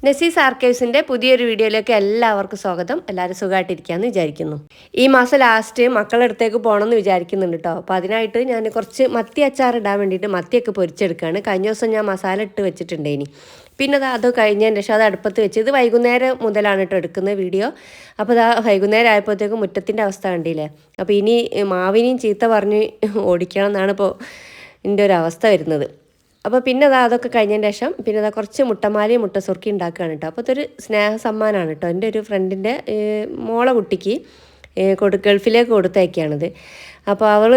നസീസ് ആർക്കൈവ്സിൻ്റെ പുതിയൊരു വീഡിയോയിലേക്ക് എല്ലാവർക്കും സ്വാഗതം. എല്ലാവരും സുഖമായിട്ടിരിക്കുകയെന്ന് വിചാരിക്കുന്നു. ഈ മാസം ലാസ്റ്റ് മക്കളുടെ അടുത്തേക്ക് പോകണമെന്ന് വിചാരിക്കുന്നുണ്ട് കേട്ടോ. അപ്പോൾ അതിനായിട്ട് ഞാൻ കുറച്ച് മത്തി അച്ചാർ ഇടാൻ വേണ്ടിയിട്ട് മത്തിയൊക്കെ പൊരിച്ചെടുക്കുകയാണ്. കഴിഞ്ഞ ദിവസം ഞാൻ മസാല ഇട്ട് വെച്ചിട്ടുണ്ടേനി. പിന്നെ അത് കഴിഞ്ഞതിന് ശേഷം അത് അടുപ്പത്ത് വെച്ച് ഇത് വൈകുന്നേരം മുതലാണ് കേട്ടോ എടുക്കുന്ന വീഡിയോ. അപ്പോൾ വൈകുന്നേരം ആയപ്പോഴത്തേക്കും മുറ്റത്തിൻ്റെ അവസ്ഥ കണ്ടില്ലേ. അപ്പോൾ ഇനി മാവിനെയും ചീത്ത പറഞ്ഞ് ഓടിക്കണം എന്നാണ് ഇപ്പോൾ എൻ്റെ ഒരു അവസ്ഥ വരുന്നത്. അപ്പോൾ പിന്നെ അതൊക്കെ കഴിഞ്ഞതിന് ശേഷം പിന്നെ കുറച്ച് മുട്ടമാലയും മുട്ട സുർക്കി ഉണ്ടാക്കുകയാണ് കേട്ടോ. അപ്പോൾ അതൊരു സ്നേഹ സമ്മാനമാണ് കേട്ടോ. എൻ്റെ ഒരു ഫ്രണ്ടിൻ്റെ മോളെ കുട്ടിക്ക് ഗൾഫിലേക്ക് കൊടുത്തയക്കുകയാണിത്. അപ്പോൾ അവൾ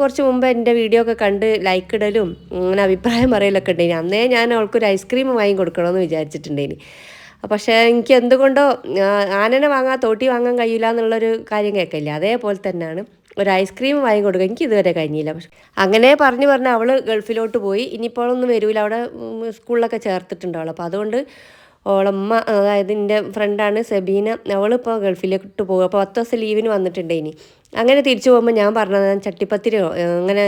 കുറച്ച് മുമ്പ് എൻ്റെ വീഡിയോ ഒക്കെ കണ്ട് ലൈക്ക് ഇടലും അങ്ങനെ അഭിപ്രായം പറയലൊക്കെ ഉണ്ടായിന്. അന്നേ ഞാൻ അവൾക്കൊരു ഐസ്ക്രീം വാങ്ങി കൊടുക്കണമെന്ന് വിചാരിച്ചിട്ടുണ്ടേനി. പക്ഷേ എനിക്ക് എന്തുകൊണ്ടോ ആനനെ തോട്ടി വാങ്ങാൻ കഴിയില്ല എന്നുള്ളൊരു കാര്യം കേൾക്കില്ല. അതേപോലെ തന്നെയാണ് ഒരു ഐസ്ക്രീം വാങ്ങി കൊടുക്കുക എനിക്ക് ഇതുവരെ കഴിഞ്ഞില്ല. പക്ഷെ അങ്ങനെ പറഞ്ഞ് അവൾ ഗൾഫിലോട്ട് പോയി. ഇനിയിപ്പോഴൊന്നും വരില്ല, അവിടെ സ്കൂളിലൊക്കെ ചേർത്തിട്ടുണ്ട് അവൾ. അപ്പോൾ അതുകൊണ്ട് ഓളമ്മ, അതായത് എൻ്റെ ഫ്രണ്ടാണ് സെബീന, അവളിപ്പോൾ ഗൾഫിലോട്ട് പോകും. അപ്പോൾ 10 ദിവസം ലീവിന് വന്നിട്ടുണ്ട്. ഇനി അങ്ങനെ തിരിച്ചു പോകുമ്പോൾ ഞാൻ പറഞ്ഞത് ചട്ടിപ്പത്തിരിയോ അങ്ങനെ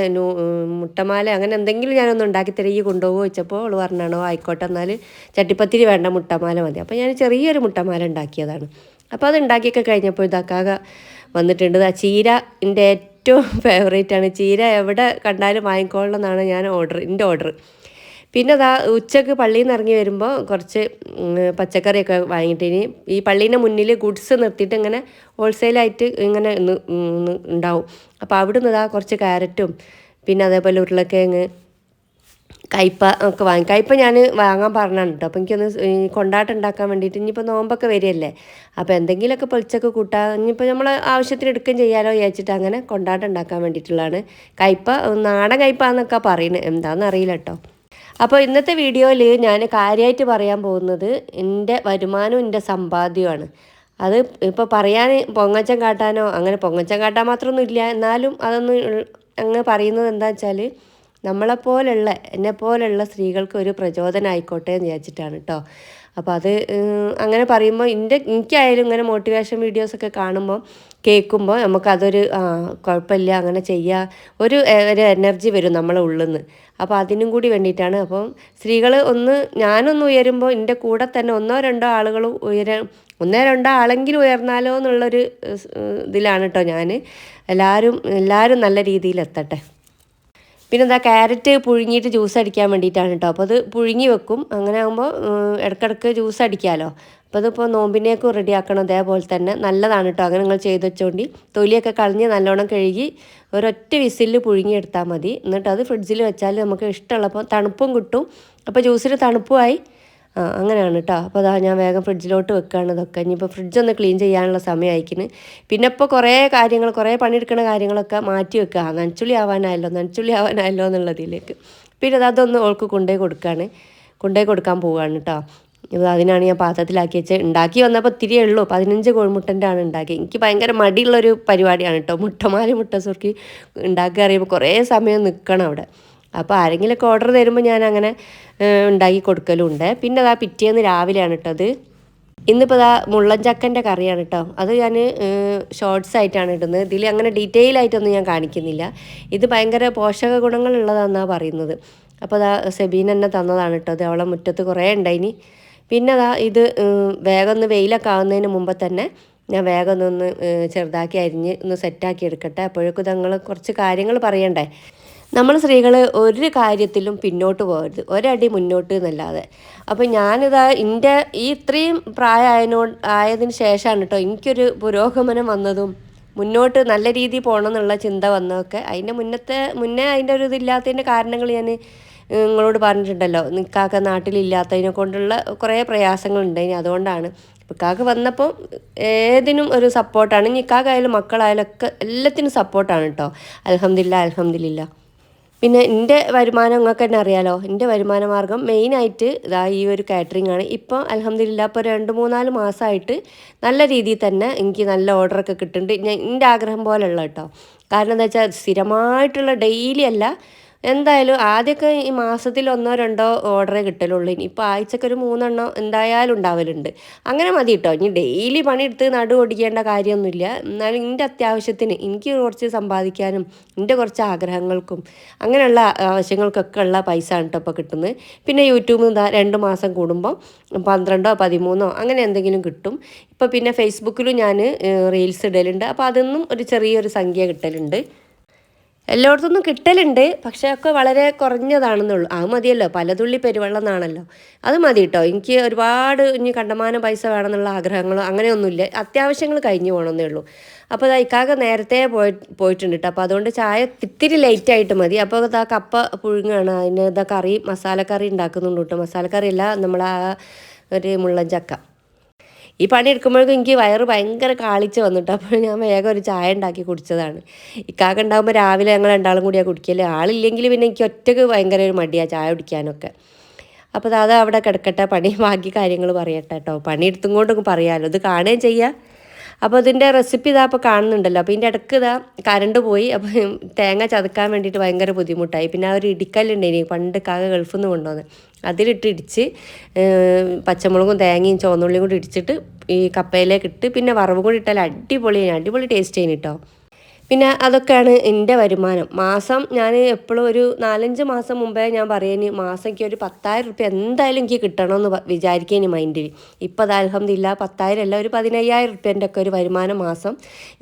മുട്ടമാല അങ്ങനെ എന്തെങ്കിലും ഞാനൊന്ന് ഉണ്ടാക്കി തരികയോ കൊണ്ടുപോകുമോ വെച്ചപ്പോൾ അവൾ പറഞ്ഞാണോ ആയിക്കോട്ടെ, എന്നാൽ ചട്ടിപ്പത്തിരി വേണ്ട, മുട്ടമാല മതി. അപ്പോൾ ഞാൻ ചെറിയൊരു മുട്ടമാല ഉണ്ടാക്കിയതാണ്. അപ്പോൾ അത് ഉണ്ടാക്കിയൊക്കെ കഴിഞ്ഞപ്പോൾ ഇതാക്കാക വന്നിട്ടുണ്ട്. ആ ചീര എൻ്റെ ഏറ്റവും ഫേവറേറ്റാണ്. ചീര എവിടെ കണ്ടാലും വാങ്ങിക്കൊള്ളണം എന്നാണ് എൻ്റെ ഓർഡർ. പിന്നെ ഉച്ചക്ക് പള്ളിയിൽ നിന്ന് ഇറങ്ങി വരുമ്പോൾ കുറച്ച് പച്ചക്കറിയൊക്കെ വാങ്ങിയിട്ട് ഈ പള്ളീൻ്റെ മുന്നിൽ ഗുഡ്സ് നിർത്തിയിട്ട് ഇങ്ങനെ ഹോൾസെയിലായിട്ട് ഇങ്ങനെ ഉണ്ടാവും. അപ്പോൾ അവിടുന്ന് കുറച്ച് ക്യാരറ്റും പിന്നെ അതേപോലെ ഉരുളക്കിഴങ്ങ്, കയ്പ ഒക്കെ വാങ്ങി. കയ്പ ഞാൻ വാങ്ങാൻ പറഞ്ഞാണ് കേട്ടോ. അപ്പോൾ എനിക്കൊന്ന് കൊണ്ടാട്ടം ഉണ്ടാക്കാൻ വേണ്ടിയിട്ട് ഇനിയിപ്പോൾ നോമ്പൊക്കെ വരികയല്ലേ, അപ്പോൾ എന്തെങ്കിലുമൊക്കെ പൊളിച്ചൊക്കെ കൂട്ടാൻ ഇനിയിപ്പോൾ നമ്മൾ ആവശ്യത്തിന് എടുക്കുകയും ചെയ്യാമല്ലോ വിചാരിച്ചിട്ട് അങ്ങനെ കൊണ്ടാട്ടം ഉണ്ടാക്കാൻ വേണ്ടിയിട്ടുള്ളതാണ്. കയ്പ നാടൻ കയ്പാന്നൊക്കെ പറയുന്നത്, എന്താണെന്ന് അറിയില്ല കേട്ടോ. അപ്പോൾ ഇന്നത്തെ വീഡിയോയിൽ ഞാൻ കാര്യമായിട്ട് പറയാൻ പോകുന്നത് എൻ്റെ വരുമാനവും എൻ്റെ സമ്പാദ്യമാണ്. അത് ഇപ്പോൾ പറയാൻ പൊങ്ങച്ചം കാട്ടാനോ അങ്ങനെ പൊങ്ങച്ചം കാട്ടാൻ മാത്രമൊന്നും ഇല്ല, എന്നാലും അതൊന്നും അങ്ങ് പറയുന്നത് എന്താ വെച്ചാൽ എന്നെപ്പോലുള്ള സ്ത്രീകൾക്ക് ഒരു പ്രചോദനം ആയിക്കോട്ടെ എന്ന് വിചാരിച്ചിട്ടാണ് കേട്ടോ. അപ്പോൾ അത് അങ്ങനെ പറയുമ്പോൾ എനിക്കായാലും ഇങ്ങനെ മോട്ടിവേഷൻ വീഡിയോസൊക്കെ കാണുമ്പോൾ കേൾക്കുമ്പോൾ നമുക്കതൊരു കുഴപ്പമില്ല, അങ്ങനെ ചെയ്യുക, ഒരു എനർജി വരും നമ്മളെ ഉള്ളിൽ നിന്ന്. അപ്പോൾ അതിനും കൂടി വേണ്ടിയിട്ടാണ്. അപ്പം സ്ത്രീകൾ ഞാനൊന്ന് ഉയരുമ്പോൾ എൻ്റെ കൂടെ തന്നെ 1-2 ആളുകൾ ഒന്നോ രണ്ടോ ആളെങ്കിലും ഉയർന്നാലോ എന്നുള്ളൊരു ഇതിലാണ് കേട്ടോ ഞാൻ. എല്ലാവരും നല്ല രീതിയിൽ എത്തട്ടെ. പിന്നെ ക്യാരറ്റ് പുഴുങ്ങിയിട്ട് ജ്യൂസ് അടിക്കാൻ വേണ്ടിയിട്ടാണ് കേട്ടോ. അപ്പോൾ അത് പുഴുങ്ങി വെക്കും. അങ്ങനെ ആകുമ്പോൾ ഇടയ്ക്കിടയ്ക്ക് ജ്യൂസ് അടിക്കാമല്ലോ. അപ്പോൾ അതിപ്പോൾ നോമ്പിനേക്കും റെഡിയാക്കണം. അതേപോലെ തന്നെ നല്ലതാണ് കേട്ടോ. അങ്ങനെ നിങ്ങൾ ചെയ്ത് വെച്ചോണ്ടി. തൊലിയൊക്കെ കളഞ്ഞ് നല്ലോണം കഴുകി ഒരൊറ്റ വിസിലിൽ പുഴുങ്ങിയെടുത്താൽ മതി. എന്നിട്ട് അത് ഫ്രിഡ്ജിൽ വെച്ചാൽ നമുക്ക് ഇഷ്ടമുള്ളപ്പോൾ തണുപ്പും കിട്ടും. അപ്പോൾ ജ്യൂസിന് തണുപ്പുമായി. അങ്ങനെയാണ് കേട്ടോ. അപ്പോൾ ഞാൻ വേഗം ഫ്രിഡ്ജിലോട്ട് വെക്കുകയാണ് ഇതൊക്കെ. ഇനിയിപ്പോൾ ഫ്രിഡ്ജൊന്ന് ക്ലീൻ ചെയ്യാനുള്ള സമയമായിക്കിന്. പിന്നെ ഇപ്പോൾ കുറേ പണിയെടുക്കുന്ന കാര്യങ്ങളൊക്കെ മാറ്റി വെക്കുക. നനച്ചുള്ളി ആവാനായല്ലോ എന്നുള്ളതിലേക്ക്. പിന്നെ അതൊന്ന് ഓൾക്ക് കൊണ്ടുപോയി കൊടുക്കാൻ പോവുകയാണ് കേട്ടോ. അതിനാണ് ഞാൻ പാത്രത്തിലാക്കി വെച്ച് ഉണ്ടാക്കി വന്നപ്പോൾ ഇത്തിരിയേ ഉള്ളൂ. 15 കോഴിമുട്ടൻ്റെ ആണ് ഉണ്ടാക്കി. എനിക്ക് ഭയങ്കര മടിയുള്ളൊരു പരിപാടിയാണ് കേട്ടോ. മുട്ട സുർക്കി ഉണ്ടാക്കി അറിയുമ്പോൾ കുറേ സമയം നിൽക്കണം അവിടെ. അപ്പോൾ ആരെങ്കിലുമൊക്കെ ഓർഡർ തരുമ്പോൾ ഞാൻ അങ്ങനെ ഉണ്ടാക്കി കൊടുക്കലുണ്ട്. പിന്നെ പിറ്റേന്ന് രാവിലെയാണ് കേട്ടോ ഇന്നിപ്പോൾ മുള്ളൻചക്കൻ്റെ കറിയാണ് കേട്ടോ. അത് ഞാൻ ഷോർട്സ് ആയിട്ടാണ് ഇടുന്നത്. ഇതിൽ അങ്ങനെ ഡീറ്റെയിൽ ആയിട്ടൊന്നും ഞാൻ കാണിക്കുന്നില്ല. ഇത് ഭയങ്കര പോഷക ഗുണങ്ങളുള്ളതാണെന്നാണ് പറയുന്നത്. അപ്പോൾ സെബീൻ എന്നെ തന്നതാണ് കേട്ടോ. അത് അവളെ മുറ്റത്ത് കുറേ ഉണ്ടായിനി. പിന്നെ ഇത് വേഗം ഒന്ന് വെയിലൊക്കെ ആവുന്നതിന് മുമ്പ് തന്നെ ഞാൻ വേഗം ഒന്ന് ചെറുതാക്കി അരിഞ്ഞ് ഒന്ന് സെറ്റാക്കി എടുക്കട്ടെ. അപ്പോഴേക്കും ഞങ്ങൾ കുറച്ച് കാര്യങ്ങൾ പറയണ്ടേ. നമ്മൾ സ്ത്രീകൾ ഒരു കാര്യത്തിലും പിന്നോട്ട് പോകരുത്, ഒരടി മുന്നോട്ട് എന്നല്ലാതെ. അപ്പോൾ എൻ്റെ ഇത്രയും ആയതിന് ശേഷമാണ് കേട്ടോ എനിക്കൊരു പുരോഗമനം വന്നതും മുന്നോട്ട് നല്ല രീതിയിൽ പോകണം എന്നുള്ള ചിന്ത വന്നതൊക്കെ. മുന്നേ അതിൻ്റെ ഒരു ഇതില്ലാത്തതിൻ്റെ കാരണങ്ങൾ ഞാൻ നിങ്ങളോട് പറഞ്ഞിട്ടുണ്ടല്ലോ. നിക്കാക്ക നാട്ടിലില്ലാത്തതിനെ കൊണ്ടുള്ള കുറേ പ്രയാസങ്ങളുണ്ടായിന്. അതുകൊണ്ടാണ് ഇക്കാക്ക് വന്നപ്പോൾ ഏതിനും ഒരു സപ്പോർട്ടാണ്. നിക്കാക്കായാലും മക്കളായാലും ഒക്കെ എല്ലാത്തിനും സപ്പോർട്ടാണ് കേട്ടോ. അൽഹംദുലില്ലാ. പിന്നെ എൻ്റെ വരുമാനം നിങ്ങൾക്ക് തന്നെ അറിയാലോ. എൻ്റെ വരുമാന മാർഗ്ഗം മെയിനായിട്ട് ഈ ഒരു കാറ്ററിംഗ് ആണ്. ഇപ്പോൾ അൽഹംദുലില്ലാ ഇപ്പോൾ 2-3-4 മാസമായിട്ട് നല്ല രീതിയിൽ തന്നെ എനിക്ക് നല്ല ഓർഡറൊക്കെ കിട്ടുന്നുണ്ട്. എൻ്റെ ആഗ്രഹം പോലെയുള്ള കേട്ടോ. കാരണം എന്താ വെച്ചാൽ സ്ഥിരമായിട്ടുള്ള ഡെയിലി അല്ല, എന്തായാലും ആദ്യമൊക്കെ ഈ മാസത്തിൽ 1-2 ഓർഡറേ കിട്ടലുള്ളൂ. ഇനിയിപ്പോൾ ആഴ്ചക്ക് ഒരു 3 എന്തായാലും ഉണ്ടാവലുണ്ട്. അങ്ങനെ മതി കേട്ടോ. ഇനി ഡെയിലി പണിയെടുത്ത് നടു ഒടിക്കേണ്ട കാര്യമൊന്നുമില്ല. എന്നാലും എൻ്റെ അത്യാവശ്യത്തിന് എനിക്ക് കുറച്ച് സമ്പാദിക്കാനും എൻ്റെ കുറച്ച് ആഗ്രഹങ്ങൾക്കും അങ്ങനെയുള്ള ആവശ്യങ്ങൾക്കൊക്കെ ഉള്ള പൈസ ആണ് കേട്ടോ ഇപ്പോൾ കിട്ടുന്നത്. പിന്നെ യൂട്യൂബിൽ നിന്ന് 2 മാസം കൂടുമ്പോൾ 12-13 അങ്ങനെ എന്തെങ്കിലും കിട്ടും. ഇപ്പോൾ പിന്നെ ഫേസ്ബുക്കിലും ഞാൻ റീൽസ് ഇടലുണ്ട്. അപ്പോൾ അതൊന്നും ഒരു ചെറിയൊരു സംഖ്യ കിട്ടലുണ്ട്. എല്ലായിടത്തുനിന്നും കിട്ടലുണ്ട്, പക്ഷേ ഒക്കെ വളരെ കുറഞ്ഞതാണെന്നുള്ളൂ. അത് മതിയല്ലോ, പലതുള്ളി പെരുവെള്ളം എന്നാണല്ലോ. അത് മതി കേട്ടോ. എനിക്ക് ഒരുപാട് ഇനി കണ്ടമാനം പൈസ വേണമെന്നുള്ള ആഗ്രഹങ്ങളോ അങ്ങനെയൊന്നുമില്ല. അത്യാവശ്യങ്ങൾ കഴിഞ്ഞു പോകണമെന്നേ ഉള്ളൂ. അപ്പോൾ ഇക്കാക്ക നേരത്തെ പോയിട്ടുണ്ട് കേട്ടോ. അപ്പോൾ അതുകൊണ്ട് ചായ ഇത്തിരി ലേറ്റായിട്ട് മതി. അപ്പോൾ ഇതാ കപ്പ പുഴുങ്ങാണ്. അതിന് ഇതാ കറി, മസാലക്കറി ഉണ്ടാക്കുന്നുണ്ട് കേട്ടോ. മസാലക്കറി അല്ല, നമ്മളാ ഒരു മുള്ളൻ ചക്ക. ഈ പണി എടുക്കുമ്പോഴേക്കും എനിക്ക് വയറ് ഭയങ്കര കാളിച്ച് വന്നിട്ട് അപ്പോൾ ഞാൻ വേഗം ഒരു ചായ ഉണ്ടാക്കി കുടിച്ചതാണ്. ഇക്കാക്ക ഉണ്ടാകുമ്പോൾ രാവിലെ ഞങ്ങൾ രണ്ടാളും കൂടിയാണ് കുടിക്കല്. ആളില്ലെങ്കിൽ പിന്നെ എനിക്ക് ഒറ്റയ്ക്ക് ഭയങ്കര ഒരു മടിയാണ് ചായ കുടിക്കാനൊക്കെ. അപ്പോൾ അത് അവിടെ കിടക്കട്ടെ, ബാക്കി കാര്യങ്ങൾ പറയട്ടെ കേട്ടോ. പണി എടുത്തും കൊണ്ടൊക്കെ പറയാമല്ലോ, ഇത് കാണുകയും ചെയ്യാം. അപ്പോൾ ഇതിൻ്റെ റെസിപ്പി ഇതാ അപ്പോൾ കാണുന്നുണ്ടല്ലോ. അപ്പോൾ ഇതിൻ്റെ ഇടയ്ക്ക് ഇതാ കറണ്ട് പോയി. അപ്പോൾ തേങ്ങ ചതക്കാൻ വേണ്ടിയിട്ട് ഭയങ്കര ബുദ്ധിമുട്ടായി. പിന്നെ ആ ഒരു ഇടിക്കല്ലുണ്ടായിനി, പണ്ട് കാക ഗൾഫിൽ നിന്ന് കൊണ്ടുവന്ന്, അതിലിട്ട് ഇടിച്ച് പച്ചമുളകും തേങ്ങയും ചുവന്നുള്ളിയും കൂടി ഇടിച്ചിട്ട് ഈ കപ്പയിലേക്ക് ഇട്ട് പിന്നെ വറവും കൂടി ഇട്ടാൽ അടിപൊളി ടേസ്റ്റ് ചെയ്യുന്നു കേട്ടോ. പിന്നെ അതൊക്കെയാണ് എൻ്റെ വരുമാനം. മാസം ഞാൻ എപ്പോഴും ഒരു 4-5 മാസം മുമ്പേ ഞാൻ പറയുന്നു, മാസം എനിക്ക് ഒരു 10,000 റുപ്യ എന്തായാലും എനിക്ക് കിട്ടണമെന്ന് വിചാരിക്കേനി മൈൻഡിൽ. ഇപ്പോൾ അത് അൽഹംദുലില്ലാ 10,000 അല്ല, ഒരു 15,000 റുപ്യൻ്റെ ഒക്കെ ഒരു വരുമാനം മാസം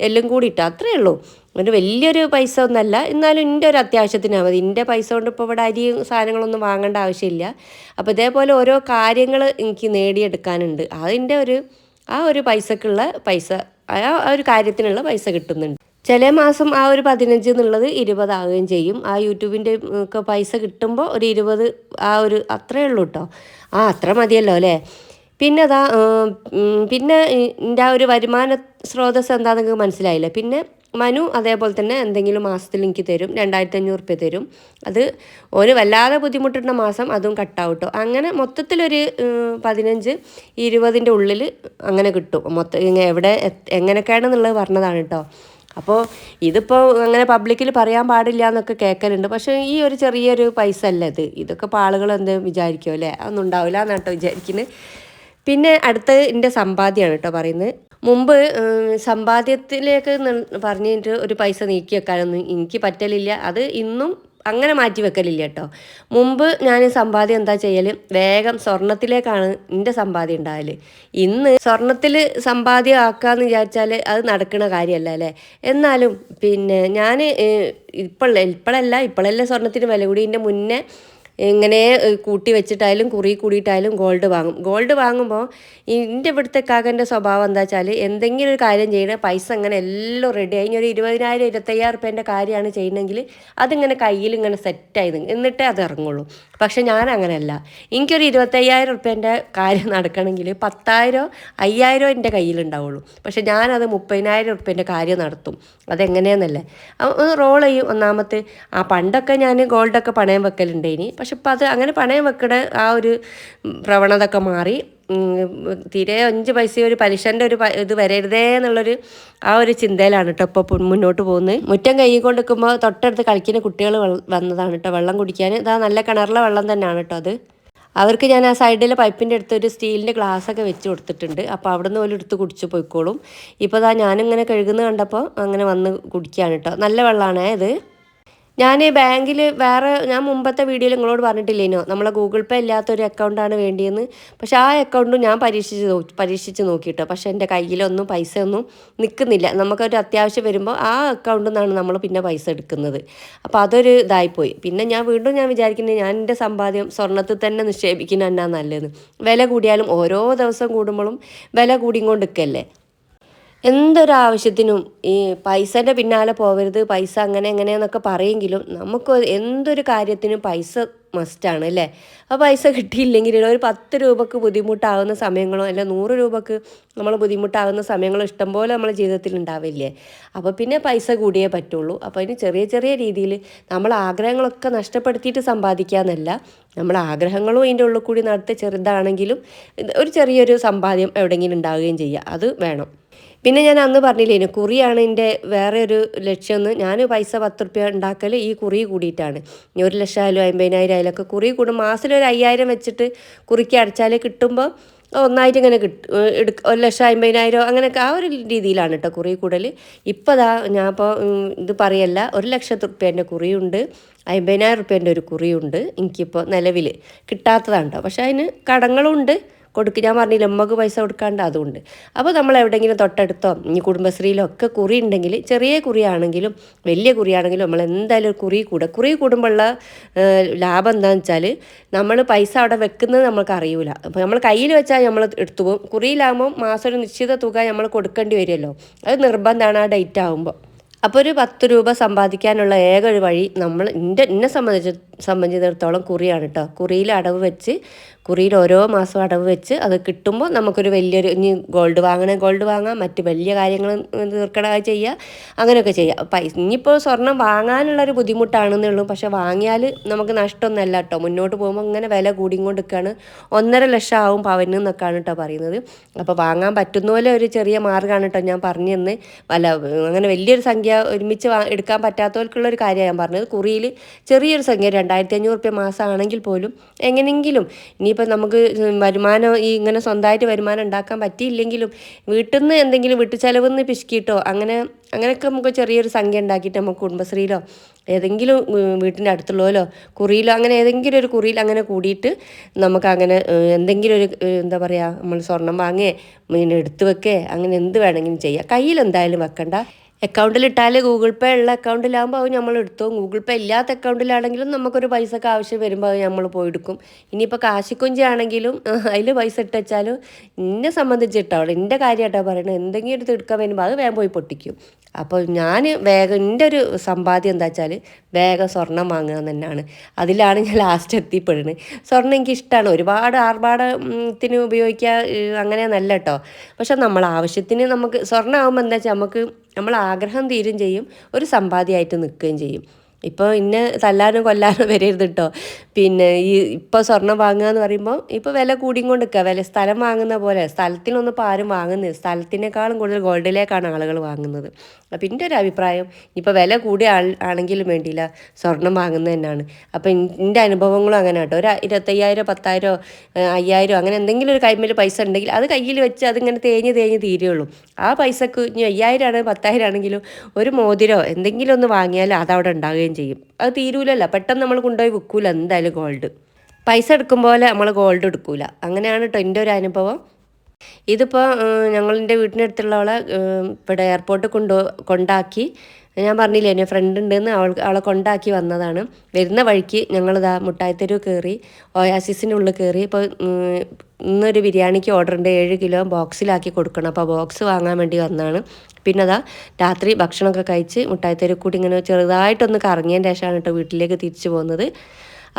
എല്ലാം കൂടി ഇട്ട്, അത്രയേ ഉള്ളൂ. ഒരു വലിയൊരു പൈസ ഒന്നല്ല, എന്നാലും എൻ്റെ ഒരു അത്യാവശ്യത്തിനാണ് മതി. എൻ്റെ പൈസ കൊണ്ട് ഇപ്പോൾ ഇവിടെ അരിയും സാധനങ്ങളൊന്നും വാങ്ങേണ്ട ആവശ്യമില്ല. അപ്പോൾ ഇതേപോലെ ഓരോ കാര്യങ്ങൾ എനിക്ക് നേടിയെടുക്കാനുണ്ട്. അതിൻ്റെ ആ ഒരു പൈസക്കുള്ള പൈസ, ആ ഒരു കാര്യത്തിനുള്ള പൈസ കിട്ടുന്നുണ്ട്. ചില മാസം ആ ഒരു 15 എന്നുള്ളത് 20 ആവുകയും ചെയ്യും. ആ യൂട്യൂബിൻ്റെ ഒക്കെ പൈസ കിട്ടുമ്പോൾ ഒരു 20, ആ ഒരു അത്രയേ ഉള്ളൂ കേട്ടോ. അത്ര മതിയല്ലോ അല്ലേ. പിന്നെ പിന്നെ എൻ്റെ ആ ഒരു വരുമാന സ്രോതസ് എന്താണെന്ന് നിങ്ങൾക്ക് മനസ്സിലായില്ലേ. പിന്നെ മനു അതേപോലെ തന്നെ എന്തെങ്കിലും മാസത്തിൽ എനിക്ക് തരും, 2,500 റുപ്യ തരും. അത് ഓന് വല്ലാതെ ബുദ്ധിമുട്ടുന്ന മാസം അതും കട്ടാവും കേട്ടോ. അങ്ങനെ മൊത്തത്തിലൊരു 15-20ൻ്റെ ഉള്ളിൽ അങ്ങനെ കിട്ടും. എവിടെ എങ്ങനെയൊക്കെയാണെന്നുള്ളത് പറഞ്ഞതാണ് കേട്ടോ. അപ്പോൾ ഇതിപ്പോൾ അങ്ങനെ പബ്ലിക്കിൽ പറയാൻ പാടില്ല എന്നൊക്കെ കേൾക്കലുണ്ട്. പക്ഷേ ഈ ഒരു ചെറിയൊരു പൈസ അല്ല ഇതൊക്കെ ഇപ്പോൾ ആളുകൾ എന്തെങ്കിലും വിചാരിക്കുമോ അല്ലേ, അതൊന്നും ഉണ്ടാവില്ല എന്നാണ് കേട്ടോ വിചാരിക്കുന്നത്. പിന്നെ അടുത്തത് എൻ്റെ സമ്പാദ്യമാണ് കേട്ടോ പറയുന്നത്. മുമ്പ് സമ്പാദ്യത്തിലേക്ക് പറഞ്ഞിട്ട് ഒരു പൈസ നീക്കി വെക്കാനൊന്നും എനിക്ക് പറ്റലില്ല. അത് ഇന്നും അങ്ങനെ മാറ്റി വെക്കലില്ല കേട്ടോ. മുമ്പ് ഞാൻ സമ്പാദ്യം എന്താ ചെയ്യൽ, വേഗം സ്വർണത്തിലേക്കാണ് എൻ്റെ സമ്പാദ്യം ഉണ്ടാകൽ. ഇന്ന് സ്വർണത്തിൽ സമ്പാദ്യം ആക്കാമെന്ന് വിചാരിച്ചാൽ അത് നടക്കുന്ന കാര്യമല്ല അല്ലേ. എന്നാലും പിന്നെ ഞാൻ ഇപ്പോഴല്ല സ്വർണത്തിന് വില കൂടി. ഇതിൻ്റെ മുന്നേ ഇങ്ങനെ കൂട്ടി വെച്ചിട്ടായാലും കുറി കൂടിയിട്ടായാലും ഗോൾഡ് വാങ്ങും. ഗോൾഡ് വാങ്ങുമ്പോൾ എൻ്റെ ഇവിടുത്തെ കാക്കൻ്റെ സ്വഭാവം എന്താ വെച്ചാൽ, എന്തെങ്കിലും ഒരു കാര്യം ചെയ്യണ പൈസ അങ്ങനെ എല്ലാം റെഡി ആയി, ഒരു 20,000-25,000 റുപ്യേൻ്റെ കാര്യമാണ് ചെയ്യണമെങ്കിൽ അതിങ്ങനെ കയ്യിൽ ഇങ്ങനെ സെറ്റായി എന്നിട്ടേ അത് ഇറങ്ങുള്ളൂ. പക്ഷെ ഞാൻ അങ്ങനെയല്ല. എനിക്കൊരു 25,000 റുപ്യേൻ്റെ കാര്യം നടക്കണമെങ്കിൽ 10,000-5,000 എൻ്റെ കയ്യിലുണ്ടാവുള്ളൂ. പക്ഷെ ഞാനത് 30,000 റുപ്യേൻ്റെ കാര്യം നടത്തും. അതെങ്ങനെയാണെന്നല്ലേ, റോൾ ചെയ്യും. ഒന്നാമത്തെ പണ്ടൊക്കെ ഞാൻ ഗോൾഡൊക്കെ പണയം വെക്കലുണ്ടേനി. പക്ഷെ ഇപ്പം അത് അങ്ങനെ പണയം വെക്കണ ആ ഒരു പ്രവണത ഒക്കെ മാറി. തീരെ 5 പൈസ ഒരു പലിശൻ്റെ ഒരു ഇത് വരരുതേ എന്നുള്ളൊരു ആ ഒരു ചിന്തയിലാണ് കേട്ടോ ഇപ്പോൾ മുന്നോട്ട് പോകുന്നത്. മുറ്റം കൈ കൊണ്ട് നിൽക്കുമ്പോൾ തൊട്ടടുത്ത് കളിക്കുന്ന കുട്ടികൾ വന്നതാണ് കേട്ടോ വെള്ളം കുടിക്കാൻ. ഇതാ നല്ല കിണറിലെ വെള്ളം തന്നെയാണ് കേട്ടോ അത്. അവർക്ക് ഞാൻ ആ സൈഡിൽ പൈപ്പിൻ്റെ അടുത്ത് ഒരു സ്റ്റീലിൻ്റെ ഗ്ലാസ്സൊക്കെ വെച്ച് കൊടുത്തിട്ടുണ്ട്. അപ്പോൾ അവിടെ നിന്ന് പോലും എടുത്ത് കുടിച്ച് പോയിക്കോളും. ഇപ്പോൾ ഞാനിങ്ങനെ കഴുകുന്നത് കണ്ടപ്പോൾ അങ്ങനെ വന്ന് കുടിക്കുകയാണ് കേട്ടോ. നല്ല വെള്ളമാണേ ഇത്. ഞാൻ ബാങ്കിൽ ഞാൻ മുമ്പത്തെ വീഡിയോയിൽ നിങ്ങളോട് പറഞ്ഞിട്ടില്ലേനോ, നമ്മളെ ഗൂഗിൾ പേ ഇല്ലാത്തൊരു അക്കൗണ്ടാണ് വേണ്ടിയെന്ന്. പക്ഷേ ആ അക്കൗണ്ടും ഞാൻ പരീക്ഷിച്ച് നോക്കിയിട്ടോ. പക്ഷേ എൻ്റെ കയ്യിലൊന്നും പൈസ ഒന്നും നിൽക്കുന്നില്ല. നമുക്കൊരു അത്യാവശ്യം വരുമ്പോൾ ആ അക്കൗണ്ടിൽ നിന്നാണ് നമ്മൾ പിന്നെ പൈസ എടുക്കുന്നത്. അപ്പോൾ അതൊരു ഇതായിപ്പോയി. പിന്നെ ഞാൻ വിചാരിക്കുന്നത്, ഞാൻ എൻ്റെ സമ്പാദ്യം സ്വർണ്ണത്തിൽ തന്നെ നിക്ഷേപിക്കുന്ന എന്നാ നല്ലതെന്ന്. വില കൂടിയാലും ഓരോ ദിവസം കൂടുമ്പോഴും വില കൂടിക്കൊണ്ടിരിക്കല്ലേ. എന്തൊരാവശ്യത്തിനും ഈ പൈസേൻ്റെ പിന്നാലെ പോകരുത്, പൈസ അങ്ങനെ എങ്ങനെയാന്നൊക്കെ പറയുമെങ്കിലും നമുക്ക് എന്തൊരു കാര്യത്തിനും പൈസ മസ്റ്റാണ് അല്ലേ. ആ പൈസ കിട്ടിയില്ലെങ്കിൽ ഒരു 10 രൂപക്ക് ബുദ്ധിമുട്ടാകുന്ന സമയങ്ങളോ അല്ല 100 രൂപക്ക് നമ്മൾ ബുദ്ധിമുട്ടാകുന്ന സമയങ്ങളോ ഇഷ്ടംപോലെ നമ്മുടെ ജീവിതത്തിൽ ഉണ്ടാവില്ലേ. അപ്പോൾ പിന്നെ പൈസ കൂടിയേ പറ്റുള്ളൂ. അപ്പോൾ അതിന് ചെറിയ രീതിയിൽ നമ്മൾ ആഗ്രഹങ്ങളൊക്കെ നഷ്ടപ്പെടുത്തിയിട്ട് സമ്പാദിക്കാമെന്നല്ല, നമ്മൾ ആഗ്രഹങ്ങളും അതിൻ്റെ ഉള്ളിൽ കൂടി നടത്തി ചെറുതാണെങ്കിലും ഒരു ചെറിയൊരു സമ്പാദ്യം എവിടെയെങ്കിലും ഉണ്ടാവുകയും ചെയ്യുക, അത് വേണം. പിന്നെ ഞാൻ അന്ന് പറഞ്ഞില്ലേനു കുറിയാണ് എൻ്റെ വേറെ ഒരു ലക്ഷ്യം എന്ന്. ഞാൻ പൈസ 10 റുപ്യ ഉണ്ടാക്കൽ ഈ കുറി കൂടിയിട്ടാണ്. ഇനി 1,00,000 ആയാലും 50,000 ആയാലൊക്കെ കുറി കൂടും. മാസത്തിൽ ഒരു 5,000 വെച്ചിട്ട് കുറിക്ക് അടച്ചാൽ കിട്ടുമ്പോൾ ഒന്നായിട്ട് ഇങ്ങനെ കിട്ടും. 1,00,000 50,000 അങ്ങനെയൊക്കെ ആ ഒരു രീതിയിലാണ് കേട്ടോ കുറി കൂടൽ. ഇപ്പോൾ അതാ ഞാൻ ഇപ്പോൾ ഇത് പറയല്ല, 1,00,000 റുപ്യേൻ്റെ കുറിയുണ്ട്, 50,000 റുപ്യേൻ്റെ ഒരു കുറിയുണ്ട് എനിക്കിപ്പോൾ നിലവിൽ കിട്ടാത്തതാണ് കേട്ടോ. പക്ഷേ അതിന് കടങ്ങളുണ്ട്, ഞാൻ പറഞ്ഞില്ല ഉമ്മക്ക് പൈസ കൊടുക്കാണ്ട് അതുകൊണ്ട്. അപ്പോൾ നമ്മൾ എവിടെയെങ്കിലും തൊട്ടടുത്തോ ഇനി കുടുംബശ്രീയിലോ ഒക്കെ കുറി ഉണ്ടെങ്കിൽ, ചെറിയ കുറിയാണെങ്കിലും വലിയ കുറിയാണെങ്കിലും നമ്മൾ എന്തായാലും ഒരു കുറി കൂടുമ്പോഴുള്ള ലാഭം എന്താണെന്ന് വെച്ചാൽ നമ്മൾ പൈസ അവിടെ വെക്കുന്നത് നമുക്ക് അറിയില്ല. അപ്പോൾ നമ്മൾ കയ്യിൽ വെച്ചാൽ നമ്മൾ എടുത്തു പോകും. കുറിയിലാകുമ്പോൾ മാസം ഒരു നിശ്ചിത തുക നമ്മൾ കൊടുക്കേണ്ടി വരുമല്ലോ, അത് നിർബന്ധമാണ് ആ ഡേറ്റ് ആകുമ്പോൾ. അപ്പോൾ ഒരു 10 രൂപ സമ്പാദിക്കാനുള്ള ഏക ഒരു വഴി എന്നെ സംബന്ധിച്ചിടത്തോളം കുറിയാണ് കേട്ടോ. കുറിയിൽ അടവ് വെച്ച്, കുറിയിൽ ഓരോ മാസവും അടവ് വെച്ച് അത് കിട്ടുമ്പോൾ നമുക്കൊരു വലിയൊരു, ഇനി ഗോൾഡ് വാങ്ങാം, മറ്റ് വലിയ കാര്യങ്ങൾ തീർക്കണത് ചെയ്യുക, അങ്ങനെയൊക്കെ ചെയ്യുക. ഇനിയിപ്പോൾ സ്വർണം വാങ്ങാനുള്ളൊരു ബുദ്ധിമുട്ടാണെന്നേ ഉള്ളൂ. പക്ഷേ വാങ്ങിയാൽ നമുക്ക് നഷ്ടമൊന്നുമല്ല കേട്ടോ. മുന്നോട്ട് പോകുമ്പോൾ ഇങ്ങനെ വില കൂടിക്കൊണ്ടിരിക്കുകയാണ്. 1,50,000 ആവും പവന് എന്നൊക്കെയാണ് കേട്ടോ പറയുന്നത്. അപ്പോൾ വാങ്ങാൻ പറ്റുന്ന പോലെ ഒരു ചെറിയ മാർഗ്ഗമാണ് കേട്ടോ ഞാൻ പറഞ്ഞു തന്ന്. അങ്ങനെ വലിയൊരു സംഖ്യ ഒരുമിച്ച് എടുക്കാൻ പറ്റാത്തവർക്കുള്ളൊരു കാര്യമാണ് ഞാൻ പറഞ്ഞത്. കുറിയിൽ ചെറിയൊരു സംഖ്യ 2,500 റുപ്യ മാസമാണെങ്കിൽ പോലും എങ്ങനെയെങ്കിലും, ഇനിയിപ്പോൾ നമുക്ക് വരുമാനം ഇങ്ങനെ സ്വന്തമായിട്ട് വരുമാനം ഉണ്ടാക്കാൻ പറ്റിയില്ലെങ്കിലും വീട്ടിൽ നിന്ന് എന്തെങ്കിലും വീട്ടു ചിലവെന്ന് പിശുക്കിയിട്ടോ അങ്ങനെയൊക്കെ നമുക്ക് ചെറിയൊരു സംഖ്യ ഉണ്ടാക്കിയിട്ട് നമുക്ക് കുടുംബശ്രീയിലോ ഏതെങ്കിലും വീട്ടിൻ്റെ അടുത്തുള്ളതോ കുറിയിലോ അങ്ങനെ ഏതെങ്കിലും ഒരു കുറിയിൽ അങ്ങനെ കൂടിയിട്ട് നമുക്കങ്ങനെ എന്തെങ്കിലും ഒരു എന്താ പറയുക, നമ്മൾ സ്വർണം വാങ്ങേ പിന്നെ എടുത്ത് വെക്കേ അങ്ങനെ എന്ത് വേണമെങ്കിലും ചെയ്യാം. കയ്യിൽ എന്തായാലും വെക്കണ്ട. അക്കൗണ്ടിലിട്ടാൽ ഗൂഗിൾ പേ ഉള്ള അക്കൗണ്ടിലാകുമ്പോൾ അത് നമ്മൾ എടുത്തു. ഗൂഗിൾ പേ ഇല്ലാത്ത അക്കൗണ്ടിലാണെങ്കിലും നമുക്കൊരു പൈസക്ക് ആവശ്യം വരുമ്പോൾ അത് നമ്മൾ പോയി എടുക്കും. ഇനിയിപ്പോൾ കാശിക്കുഞ്ചി ആണെങ്കിലും അതിൽ പൈസ ഇട്ട് വെച്ചാലും എന്നെ സംബന്ധിച്ചിട്ടാണ്, എൻ്റെ കാര്യമായിട്ടോ പറയണത്, എന്തെങ്കിലും എടുത്ത് എടുക്കാൻ വരുമ്പോൾ അത് വേഗം പോയി പൊട്ടിക്കും. അപ്പോൾ ഞാൻ വേഗം എൻ്റെ ഒരു സമ്പാദ്യം എന്താ വെച്ചാൽ വേഗം സ്വർണം വാങ്ങുക തന്നെയാണ്. അതിലാണ് ഞാൻ ലാസ്റ്റ് എത്തിപ്പെടുന്നത്. സ്വർണ്ണം എനിക്ക് ഇഷ്ടമാണ്, ഒരുപാട് ആർഭാടത്തിന് ഉപയോഗിക്കുക അങ്ങനെ നല്ല കേട്ടോ. പക്ഷെ നമ്മൾ ആവശ്യത്തിന് നമുക്ക് സ്വർണ്ണം ആകുമ്പോൾ എന്താ വെച്ചാൽ നമുക്ക് നമ്മൾ ആഗ്രഹം തീരും ചെയ്യും, ഒരു സമ്പാദ്യമായിട്ട് നിൽക്കുകയും ചെയ്യും. ഇപ്പോൾ ഇന്നെ തല്ലാനും കൊല്ലാനും വരരുത് കേട്ടോ. പിന്നെ ഇപ്പോൾ സ്വർണ്ണം വാങ്ങുക എന്ന് പറയുമ്പോൾ ഇപ്പോൾ വില കൂടിക്കൊണ്ട് നിൽക്കുക. സ്ഥലം വാങ്ങുന്ന പോലെ സ്ഥലത്തിനൊന്നും ഇപ്പോൾ ആരും വാങ്ങുന്നില്ല. സ്ഥലത്തിനേക്കാളും കൂടുതൽ ഗോൾഡിലേക്കാണ് ആളുകൾ വാങ്ങുന്നത്. അപ്പോൾ എൻ്റെ ഒരു അഭിപ്രായം ഇപ്പോൾ വില കൂടിയ ആണെങ്കിലും വേണ്ടിയില്ല സ്വർണം വാങ്ങുന്നത് തന്നെയാണ്. അപ്പോൾ എൻ്റെ അനുഭവങ്ങളും അങ്ങനെ കേട്ടോ. ഒരു 25,000 10,000 5,000 അങ്ങനെ എന്തെങ്കിലും ഒരു കൈമേൽ പൈസ ഉണ്ടെങ്കിൽ അത് കയ്യിൽ വെച്ച് അതിങ്ങനെ തേഞ്ഞ് തീരുകയുള്ളൂ. ആ പൈസക്ക് ഇനി 5,000 ആണ് 10,000 ആണെങ്കിലും ഒരു മോതിരോ എന്തെങ്കിലും ഒന്ന് വാങ്ങിയാൽ അതവിടെ ഉണ്ടാവുകയും ചെയ്യും. അത് തീരൂലല്ലോ, പെട്ടെന്ന് നമ്മൾ കൊണ്ടുപോയി വിൽക്കൂല എന്തായാലും ഗോൾഡ്. പൈസ എടുക്കും പോലെ നമ്മൾ ഗോൾഡ് എടുക്കൂല. അങ്ങനെയാണ് കേട്ടോ എൻ്റെ ഒരു അനുഭവം. ഇതിപ്പോൾ ഞങ്ങളെൻ്റെ വീട്ടിനടുത്തുള്ളവളെ ഇവിടെ എയർപോർട്ടിൽ കൊണ്ടാക്കി, ഞാൻ പറഞ്ഞില്ലേ എൻ്റെ ഫ്രണ്ട് ഉണ്ടെന്ന്, അവളെ കൊണ്ടാക്കി വന്നതാണ്. വരുന്ന വഴിക്ക് ഞങ്ങളിതാ മുട്ടായിത്തെരുവ് കയറി, ഒയാസിസിൻ്റെ ഉള്ളിൽ കയറി. ഇപ്പോൾ ഇന്നൊരു ബിരിയാണിക്ക് ഓർഡർ ഉണ്ട്, 7 കിലോ ബോക്സിലാക്കി കൊടുക്കണം. അപ്പോൾ ബോക്സ് വാങ്ങാൻ വേണ്ടി വന്നതാണ്. പിന്നെ അതാ രാത്രി ഭക്ഷണമൊക്കെ കഴിച്ച് മുട്ടായിത്തെരുവ് കൂടി ഇങ്ങനെ ചെറുതായിട്ടൊന്ന് കറങ്ങിയതിൻ്റെ ശേഷമാണ് കേട്ടോ വീട്ടിലേക്ക് തിരിച്ചു പോകുന്നത്.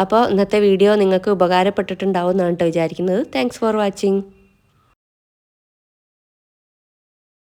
അപ്പോൾ ഇന്നത്തെ വീഡിയോ നിങ്ങൾക്ക് ഉപകാരപ്പെട്ടിട്ടുണ്ടാവും എന്നാണ് കേട്ടോ വിചാരിക്കുന്നത്. Thanks for watching.